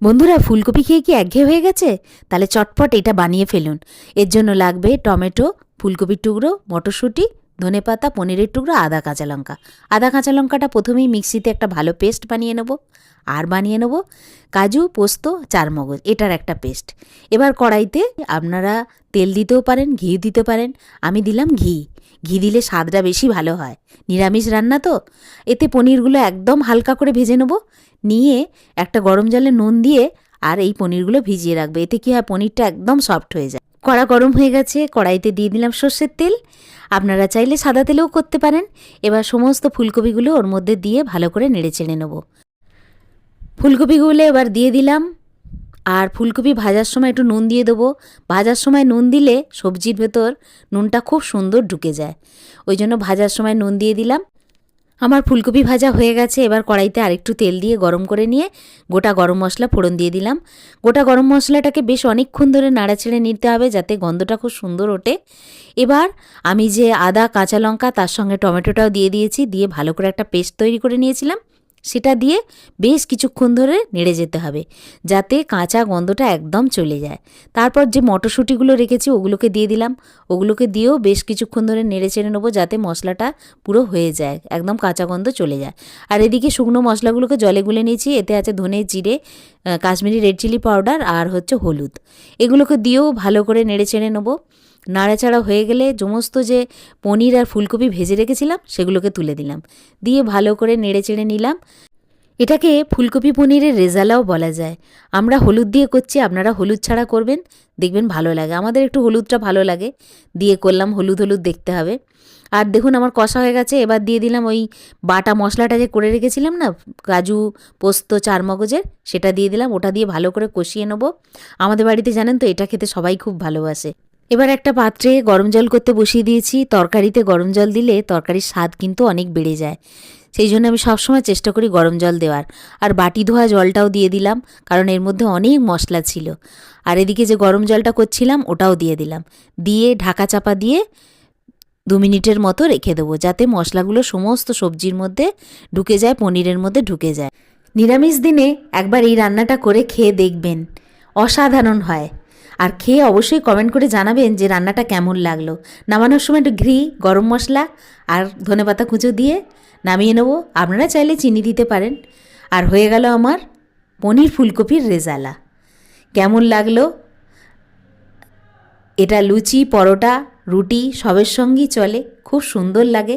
বন্ধুরা, ফুলকপি খেয়ে কি একঘেয়ে হয়ে গেছে? তাহলে চটপট এটা বানিয়ে ফেলুন। এর জন্য লাগবে টমেটো, ফুলকপির টুকরো, মটরশুঁটি, ধনেপাতা, পনিরের টুকরো, আদা কাঁচা লঙ্কা। আদা কাঁচা লঙ্কাটা প্রথমেই মিক্সিতে একটা ভালো পেস্ট বানিয়ে নেব। আর বানিয়ে নেব কাজু, পোস্ত, চারমগজ, এটার একটা পেস্ট। এবার কড়াইতে আপনারা তেল দিতেও পারেন, ঘি দিতে পারেন। আমি দিলাম ঘি। ঘি দিলে স্বাদটা বেশি ভালো হয়, নিরামিষ রান্না তো। এতে পনিরগুলো একদম হালকা করে ভেজে নেব। নিয়ে একটা গরম জলে নুন দিয়ে আর এই পনিরগুলো ভিজিয়ে রাখবে। এতে কী হয়, পনিরটা একদম সফট হয়ে যায়। কড়া গরম হয়ে গেছে, কড়াইতে দিয়ে দিলাম সর্ষের তেল। আপনারা চাইলে সাদা তেলেও করতে পারেন। এবার সমস্ত ফুলকপিগুলো ওর মধ্যে দিয়ে ভালো করে নেড়ে চেড়ে নেব। ফুলকপিগুলো এবার দিয়ে দিলাম। আর ফুলকপি ভাজার সময় একটু নুন দিয়ে দেবো। ভাজার সময় নুন দিলে সবজির ভেতর নুনটা খুব সুন্দর ঢুকে যায়, ওই জন্য ভাজার সময় নুন দিয়ে দিলাম। আমার ফুলকপি ভাজা হয়ে গেছে। এবার কড়াইতে আরেকটু তেল দিয়ে গরম করে নিয়ে গোটা গরম মশলা ফোড়ন দিয়ে দিলাম। গোটা গরম মশলাটাকে বেশ অনেকক্ষণ ধরে নাড়াছেড়ে নিতে হবে, যাতে গন্ধটা খুব সুন্দর ওঠে। এবার আমি যে আদা কাঁচা লঙ্কা তার সঙ্গে টমেটোটাও দিয়ে দিয়েছি, দিয়ে ভালো করে একটা পেস্ট তৈরি করে নিয়েছিলাম, সেটা দিয়ে বেশ কিছুক্ষণ ধরে নেড়ে যেতে হবে, যাতে কাঁচা গন্ধটা একদম চলে যায়। তারপর যে মটরশুঁটিগুলো রেখেছি ওগুলোকে দিয়ে দিলাম। ওগুলোকে দিয়েও বেশ কিছুক্ষণ ধরে নেড়ে চেড়ে নেবো, যাতে মশলাটা পুরো হয়ে যায়, একদম কাঁচা গন্ধ চলে যায়। আর এদিকে শুকনো মশলাগুলোকে জলে গুলে নিয়েছি। এতে আছে ধনে, জিরে, কাশ্মীরি রেড চিলি পাউডার আর হচ্ছে হলুদ। এগুলোকে দিয়েও ভালো করে নেড়ে চেড়ে নেবো। নাড়াচাড়া হয়ে গেলে সমস্ত যে পনির আর ফুলকপি ভেজে রেখেছিলাম সেগুলোকে তুলে দিলাম, দিয়ে ভালো করে নেড়ে চেড়ে নিলাম। এটাকে ফুলকপি পনিরের রেজালাও বলা যায়। আমরা হলুদ দিয়ে করছি, আপনারা হলুদ ছাড়া করবেন, দেখবেন ভালো লাগে। আমাদের একটু হলুদটা ভালো লাগে, দিয়ে করলাম। হলুদ হলুদ দেখতে হবে। আর দেখুন আমার কষা হয়ে গেছে। এবার দিয়ে দিলাম ওই বাটা মশলাটা যে করে রেখেছিলাম না, কাজু, পোস্ত, চারমগজের, সেটা দিয়ে দিলাম। ওটা দিয়ে ভালো করে কষিয়ে নেবো। আমাদের বাড়িতে জানেন তো এটা খেতে সবাই খুব ভালোবাসে। এবার একটা পাত্রে গরম জল করতে বসিয়ে দিয়েছি। তরকারিতে গরম জল দিলে তরকারির স্বাদ কিন্তু অনেক বেড়ে যায়, সেই জন্য আমি সবসময় চেষ্টা করি গরম জল দেওয়ার। আর বাটি ধোয়া জলটাও দিয়ে দিলাম, কারণ এর মধ্যে অনেক মশলা ছিল। আর এদিকে যে গরম জলটা করছিলাম ওটাও দিয়ে দিলাম। দিয়ে ঢাকা চাপা দিয়ে 2 মিনিটের মতো রেখে দেবো, যাতে মশলাগুলো সমস্ত সবজির মধ্যে ঢুকে যায়, পনিরের মধ্যে ঢুকে যায়। নিরামিষ দিনে একবার এই রান্নাটা করে খেয়ে দেখবেন, অসাধারণ হয়। আর খেয়ে অবশ্যই কমেন্ট করে জানাবেন যে রান্নাটা কেমন লাগলো। নামানোর সময় একটু ঘি, গরম মশলা আর ধনেপাতা কুচো দিয়ে নামিয়ে নেবো। আপনারা চাইলে চিনি দিতে পারেন। আর হয়ে গেল আমার পনির ফুলকপির রেজালা। কেমন লাগলো? এটা লুচি, পরোটা, রুটি সবের সঙ্গেই চলে, খুব সুন্দর লাগে।